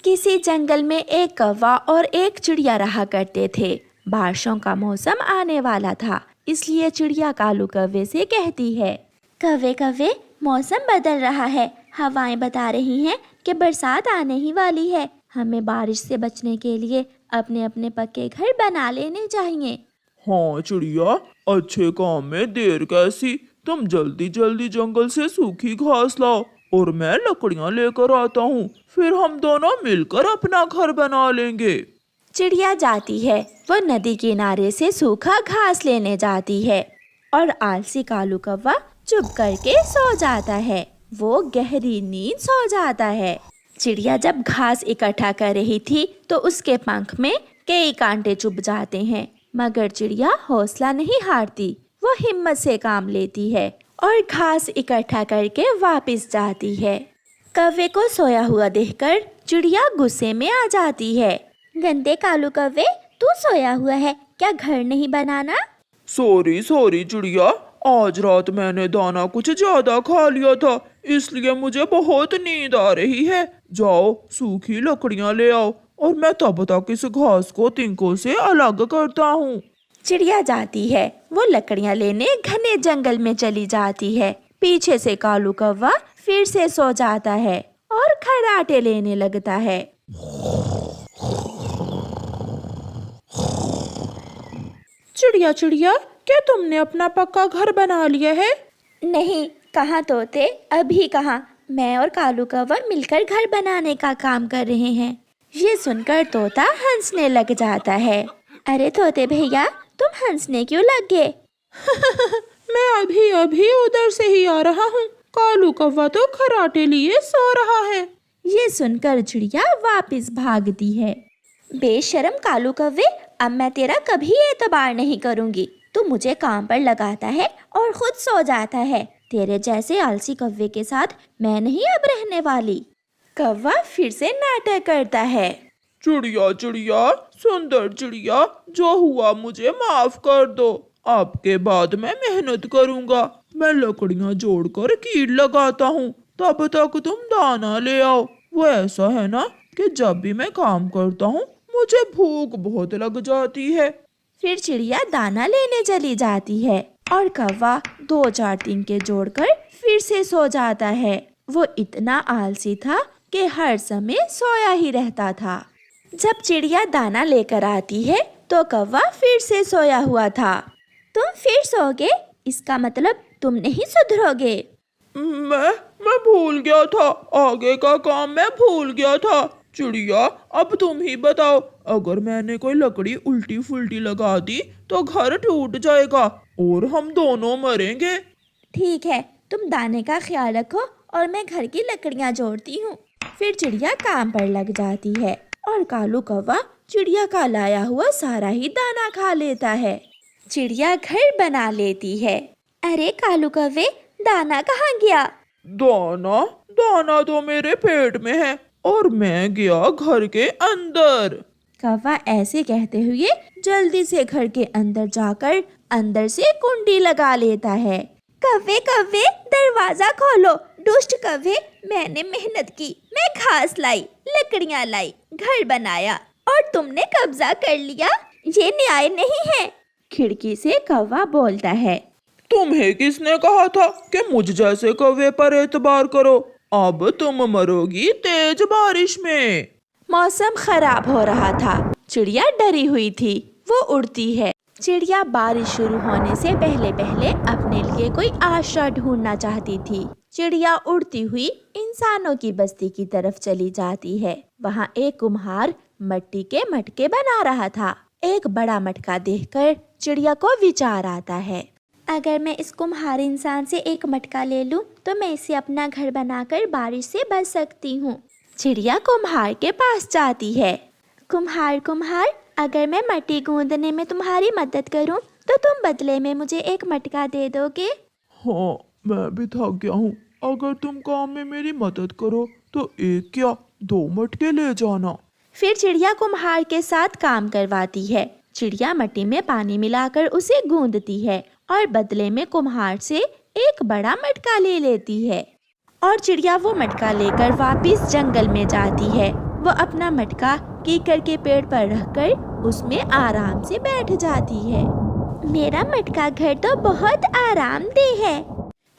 किसी जंगल में एक कौवा और एक चिड़िया रहा करते थे। बारिशों का मौसम आने वाला था, इसलिए चिड़िया कालू कौवे से कहती है, कौवे कौवे, मौसम बदल रहा है, हवाएं बता रही हैं कि बरसात आने ही वाली है। हमें बारिश से बचने के लिए अपने अपने पक्के घर बना लेने चाहिए। हाँ चिड़िया, अच्छे काम में देर कैसी। तुम जल्दी जल्दी जंगल से सूखी घास लाओ और मैं लकड़ियाँ लेकर आता हूँ, फिर हम दोनों मिलकर अपना घर बना लेंगे। चिड़िया जाती है, वो नदी किनारे से सूखा घास लेने जाती है और आलसी कालू कौवा चुप करके सो जाता है। वो गहरी नींद सो जाता है। चिड़िया जब घास इकट्ठा कर रही थी तो उसके पंख में कई कांटे चुभ जाते हैं, मगर चिड़िया हौसला नहीं हारती। वो हिम्मत से काम लेती है और घास इकट्ठा करके वापस जाती है। कौवे को सोया हुआ देखकर चिड़िया गुस्से में आ जाती है। गंदे कालू कौवे, तू सोया हुआ है, क्या घर नहीं बनाना? सॉरी सॉरी चिड़िया, आज रात मैंने दाना कुछ ज्यादा खा लिया था, इसलिए मुझे बहुत नींद आ रही है। जाओ सूखी लकड़ियाँ ले आओ और मैं तब तक इस घास को तिनकों से अलग करता हूँ। चिड़िया जाती है, वो लकड़ियाँ लेने घने जंगल में चली जाती है। पीछे से कालू कौवा फिर से सो जाता है और खर्राटे लेने लगता है। चिड़िया चिड़िया, क्या तुमने अपना पक्का घर बना लिया है? नहीं, कहाँ तोते, अभी कहाँ। मैं और कालू कौवा मिलकर घर बनाने का काम कर रहे हैं। ये सुनकर तोता हंसने लग जाता है। अरे तोते भैया, तुम हंसने क्यों लग गए? मैं अभी अभी उधर से ही आ रहा हूँ। कालू कौवा तो खर्राटे लिए सो रहा है। ये सुनकर चिड़िया वापस भागती है। बेशरम कालू कौवे, अब मैं तेरा कभी एतबार नहीं करूँगी। तू मुझे काम पर लगाता है और खुद सो जाता है। तेरे जैसे आलसी कौवे के साथ मैं नहीं अब रहने वाली। कौवा फिर से नाटक करता है। चिड़िया चिड़िया, सुंदर चिड़िया, जो हुआ मुझे माफ कर दो। आपके बाद मैं मेहनत करूँगा। मैं लकड़ियाँ जोड़कर कील लगाता हूँ, तब तक तुम दाना ले आओ। वो ऐसा है ना कि जब भी मैं काम करता हूँ मुझे भूख बहुत लग जाती है। फिर चिड़िया दाना लेने चली जाती है और कौवा 2-4 तिनके जोड़कर फिर से सो जाता है। वो इतना आलसी था कि हर समय सोया ही रहता था। जब चिड़िया दाना लेकर आती है तो कौवा फिर से सोया हुआ था। तुम फिर सोगे, इसका मतलब तुम नहीं सुधरोगे। मैं भूल गया था, आगे का काम मैं भूल गया था। चिड़िया, अब तुम ही बताओ, अगर मैंने कोई लकड़ी उल्टी फुल्टी लगा दी तो घर टूट जाएगा और हम दोनों मरेंगे। ठीक है, तुम दाने का ख्याल रखो और मैं घर की लकड़ियाँ जोड़ती हूँ। फिर चिड़िया काम पर लग जाती है और कालू कौवा चिड़िया का लाया हुआ सारा ही दाना खा लेता है। चिड़िया घर बना लेती है। अरे कालू कौवे, दाना कहाँ गया? दाना दाना तो मेरे पेट में है और मैं गया घर के अंदर। कौवा ऐसे कहते हुए जल्दी से घर के अंदर जाकर अंदर से कुंडी लगा लेता है। कौवे कौवे, दरवाजा खोलो। दुष्ट कौवे, मैंने मेहनत की, मैं घास लाई, लकड़ियाँ लाई, घर बनाया और तुमने कब्जा कर लिया। ये न्याय नहीं है। खिड़की से कौवा बोलता है। तुम्हें किसने कहा था कि मुझ जैसे कौवे पर एतबार करो? अब तुम मरोगी तेज बारिश में। मौसम खराब हो रहा था। चिड़िया डरी हुई थी। वो उड़ती है। चिड़िया बारिश शुरू होने से पहले पहले अपने लिए कोई आश्रय ढूंढना चाहती थी। चिड़िया उड़ती हुई इंसानों की बस्ती की तरफ चली जाती है। वहाँ एक कुम्हार मिट्टी के मटके बना रहा था। एक बड़ा मटका देखकर चिड़िया को विचार आता है, अगर मैं इस कुम्हार इंसान से एक मटका ले लूं तो मैं इसे अपना घर बनाकर बारिश से बच सकती हूँ। चिड़िया कुम्हार के पास जाती है। कुम्हार कुम्हार, अगर मैं मिट्टी गूंदने में तुम्हारी मदद करूँ तो तुम बदले में मुझे एक मटका दे दोगे? हाँ, मैं भी थक गया हूँ। अगर तुम काम में मेरी मदद करो तो एक क्या 2 मटके ले जाना। फिर चिड़िया कुम्हार के साथ काम करवाती है। चिड़िया मिट्टी में पानी मिलाकर उसे गूंदती है और बदले में कुम्हार से एक बड़ा मटका ले लेती है। और चिड़िया वो मटका लेकर वापस जंगल में जाती है। वो अपना मटका कीकर के पेड़ पर रखकर उसमें आराम से बैठ जाती है। मेरा मटका घर तो बहुत आरामदेह है।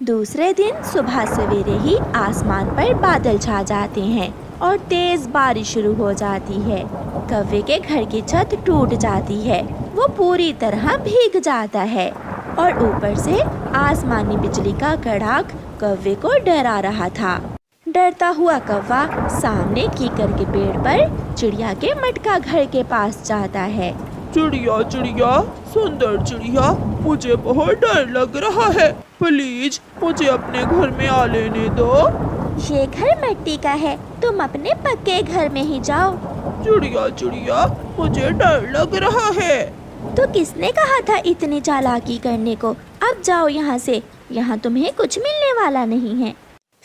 दूसरे दिन सुबह सवेरे ही आसमान पर बादल छा जाते हैं और तेज बारिश शुरू हो जाती है। कौवे के घर की छत टूट जाती है, वो पूरी तरह भीग जाता है और ऊपर से आसमानी बिजली का कड़ाक कौवे को डरा रहा था। डरता हुआ कौवा सामने कीकर के पेड़ पर चिड़िया के मटका घर के पास जाता है। चिड़िया चिड़िया, सुंदर चिड़िया, मुझे बहुत डर लग रहा है, प्लीज मुझे अपने घर में आ लेने दो। ये घर मिट्टी का है, तुम अपने पक्के घर में ही जाओ। चिड़िया चिड़िया, मुझे डर लग रहा है। तो किसने कहा था इतनी चालाकी करने को? अब जाओ यहाँ से, यहाँ तुम्हें कुछ मिलने वाला नहीं है।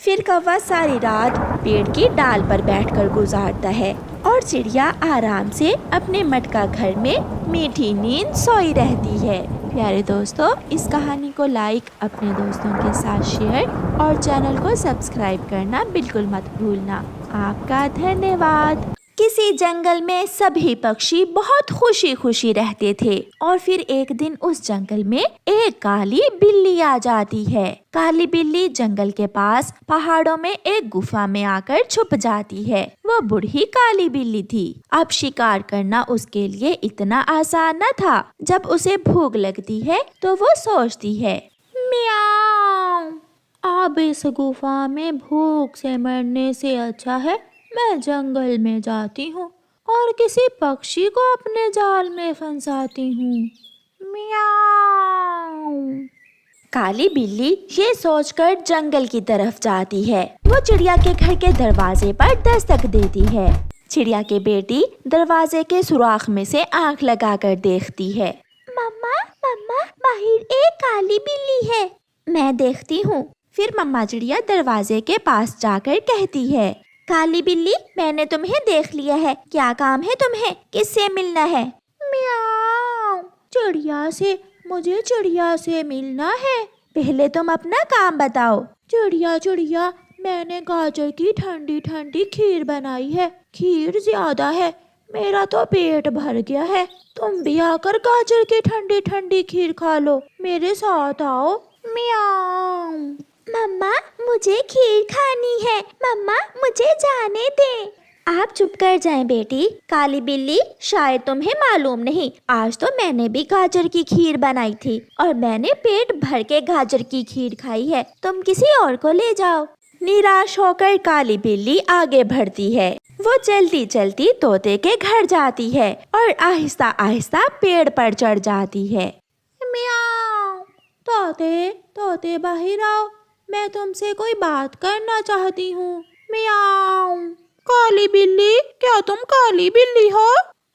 फिर कौवा सारी रात पेड़ की डाल पर बैठकर गुजारता है और चिड़िया आराम से अपने मटका घर में मीठी नींद सोई रहती है। प्यारे दोस्तों, इस कहानी को लाइक, अपने दोस्तों के साथ शेयर और चैनल को सब्सक्राइब करना बिल्कुल मत भूलना। आपका धन्यवाद। किसी जंगल में सभी पक्षी बहुत खुशी खुशी रहते थे और फिर एक दिन उस जंगल में एक काली बिल्ली आ जाती है। काली बिल्ली जंगल के पास पहाड़ों में एक गुफा में आकर छुप जाती है। वो बूढ़ी काली बिल्ली थी। अब शिकार करना उसके लिए इतना आसान न था। जब उसे भूख लगती है तो वो सोचती है, म्याऊं, अब इस गुफा में भूख से मरने से अच्छा है मैं जंगल में जाती हूँ और किसी पक्षी को अपने जाल में फंसाती हूँ। म्याऊं। काली बिल्ली ये सोचकर जंगल की तरफ जाती है। वो चिड़िया के घर के दरवाजे पर दस्तक देती है। चिड़िया की बेटी दरवाजे के सुराख में से आंख लगाकर देखती है। मम्मा, मम्मा, बाहर एक काली बिल्ली है। मैं देखती हूँ। फिर मम्मा चिड़िया दरवाजे के पास जाकर कहती है, काली बिल्ली, मैंने तुम्हें देख लिया है। क्या काम है तुम्हें? किससे मिलना है? म्याऊं। चिड़िया से। मुझे चिड़िया से मिलना है। पहले तुम अपना काम बताओ। चिड़िया चिड़िया, मैंने गाजर की ठंडी ठंडी खीर बनाई है। खीर ज्यादा है, मेरा तो पेट भर गया है। तुम भी आकर गाजर की ठंडी ठंडी खीर खा लो। मेरे साथ आओ। म्याऊं। मम्मा, मुझे खीर खानी है। मम्मा, मुझे जाने दे। आप चुप कर जाएं बेटी। काली बिल्ली, शायद तुम्हें मालूम नहीं, आज तो मैंने भी गाजर की खीर बनाई थी और मैंने पेट भर के गाजर की खीर खाई है। तुम किसी और को ले जाओ। निराश होकर काली बिल्ली आगे बढ़ती है। वो जल्दी जल्दी तोते के घर जाती है और आहिस्ता आहिस्ता पेड़ पर चढ़ जाती है। म्याऊं। तोते, तोते बाहर आओ, मैं तुमसे कोई बात करना चाहती हूँ। म्याऊं। काली बिल्ली, क्या तुम काली बिल्ली हो?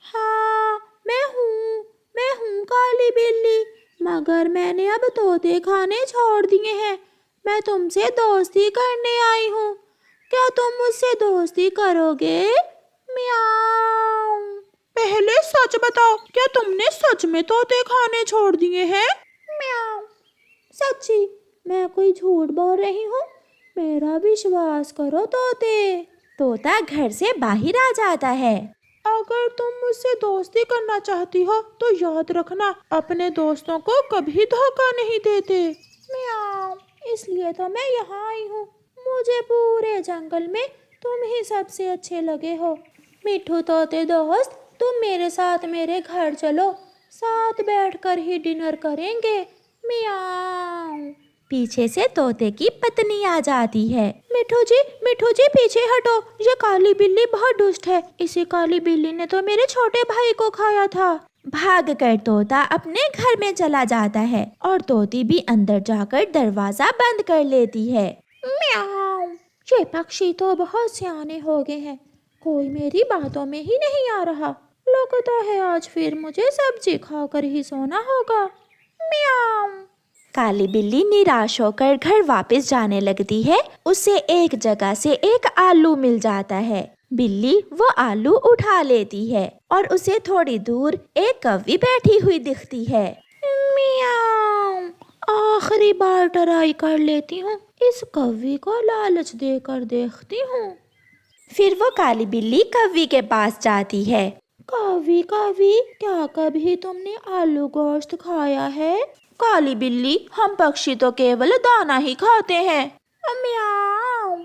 हाँ, मैं हूँ काली बिल्ली, मगर मैंने अब तोते खाने छोड़ दिए हैं। मैं तुमसे दोस्ती करने आई हूँ। क्या तुम मुझसे दोस्ती करोगे? म्याऊं। पहले सच बताओ, क्या तुमने सच में तोते खाने छोड़ दिए हैं? म्याऊं। सच्ची, मैं कोई झूठ बोल रही हूँ? मेरा विश्वास करो तोते। तोता घर से बाहर आ जाता है। अगर तुम मुझसे दोस्ती करना चाहती हो तो याद रखना, अपने दोस्तों को कभी धोखा नहीं देते। म्याऊं। इसलिए तो मैं यहाँ आई हूँ। मुझे पूरे जंगल में तुम ही सबसे अच्छे लगे हो। मिठू तोते दोस्त, तुम मेरे साथ मेरे घर चलो, साथ बैठकर ही डिनर करेंगे। म्याऊं। पीछे से तोते की पत्नी आ जाती है। मिठू जी पीछे हटो, ये काली बिल्ली बहुत दुष्ट है। इसी काली बिल्ली ने तो मेरे छोटे भाई को खाया था। भागकर तोता अपने घर में चला जाता है और तोती भी अंदर जाकर दरवाजा बंद कर लेती है। म्याऊं। ये पक्षी तो बहुत सियाने हो गए हैं, कोई मेरी बातों में ही नहीं आ रहा। लगता है आज फिर मुझे सब्जी खाकर ही सोना होगा। म्याऊं। काली बिल्ली निराश होकर घर वापस जाने लगती है। उसे एक जगह से एक आलू मिल जाता है। बिल्ली वो आलू उठा लेती है और उसे थोड़ी दूर एक कौवी बैठी हुई दिखती है। म्याऊं। आखिरी बार ट्राई कर लेती हूँ, इस कौवी को लालच देकर देखती हूँ। फिर वो काली बिल्ली कौवी के पास जाती है। कौवी कौवी, क्या कभी तुमने आलू गोश्त खाया है? काली बिल्ली, हम पक्षी तो केवल दाना ही खाते हैं। म्याऊं।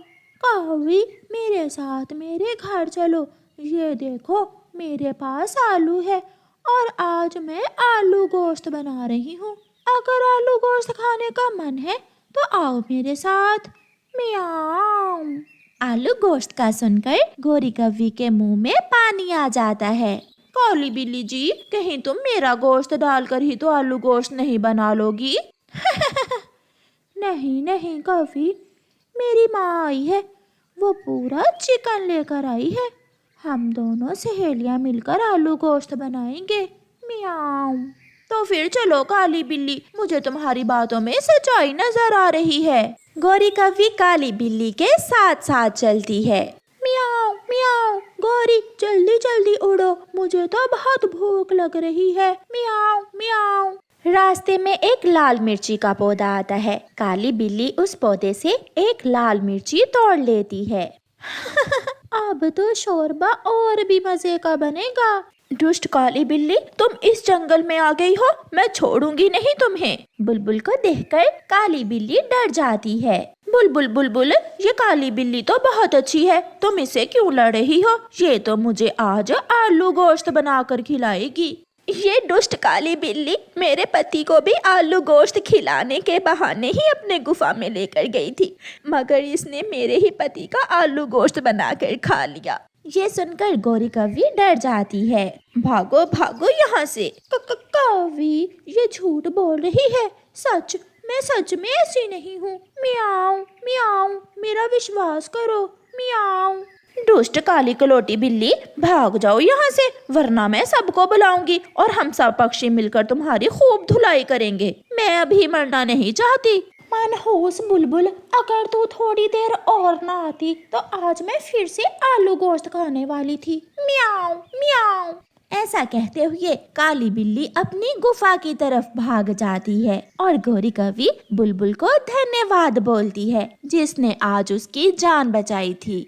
कौवी, मेरे साथ मेरे घर चलो। ये देखो, मेरे पास आलू है और आज मैं आलू गोश्त बना रही हूँ। अगर आलू गोश्त खाने का मन है तो आओ मेरे साथ। म्याऊं। आलू गोश्त का सुनकर गोरी कौवी के मुंह में पानी आ जाता है। काली बिल्ली जी, कहीं तुम मेरा गोश्त डालकर ही तो आलू गोश्त नहीं बना लोगी? नहीं नहीं कौवी, मेरी माँ आई है, वो पूरा चिकन लेकर आई है। हम दोनों सहेलियां मिलकर आलू गोश्त बनाएंगे। म्याऊं। तो फिर चलो काली बिल्ली, मुझे तुम्हारी बातों में सच्चाई नजर आ रही है। गोरी कौवी काली बिल्ली के साथ साथ चलती है। म्याऊं म्याऊं। गौरी, जल्दी जल्दी उड़ो, मुझे तो बहुत भूख लग रही है। म्याऊं म्याऊं। रास्ते में एक लाल मिर्ची का पौधा आता है। काली बिल्ली उस पौधे से एक लाल मिर्ची तोड़ लेती है। अब तो शोरबा और भी मजे का बनेगा। दुष्ट काली बिल्ली, तुम इस जंगल में आ गई हो, मैं छोड़ूंगी नहीं तुम्हें। बुलबुल को देखकर काली बिल्ली डर जाती है। बुलबुल बुलबुल, ये काली बिल्ली तो बहुत अच्छी है, तुम इसे क्यों लड़ रही हो? ये तो मुझे आज आलू गोश्त बनाकर खिलाएगी। ये दुष्ट काली बिल्ली मेरे पति को भी आलू गोश्त खिलाने के बहाने ही अपने गुफा में लेकर गई थी, मगर इसने मेरे ही पति का आलू गोश्त बनाकर खा लिया। ये सुनकर गोरी कौवी डर जाती है। भागो भागो यहाँ से। कौवी, ये झूठ बोल रही है। मैं सच में ऐसी नहीं हूँ। म्याऊं म्याऊं, मेरा विश्वास करो। म्याऊं। दुष्ट काली कलोटी बिल्ली, भाग जाओ यहाँ से, वरना मैं सबको बुलाऊंगी और हम सब पक्षी मिलकर तुम्हारी खूब धुलाई करेंगे। मैं अभी मरना नहीं चाहती। मनहूस बुलबुल, अगर तू थोड़ी देर और ना आती तो आज मैं फिर से आलू गोश्त खाने वाली थी। म्याऊं म्याऊं। ऐसा कहते हुए काली बिल्ली अपनी गुफा की तरफ भाग जाती है और गोरी कौवी बुलबुल को धन्यवाद बोलती है, जिसने आज उसकी जान बचाई थी।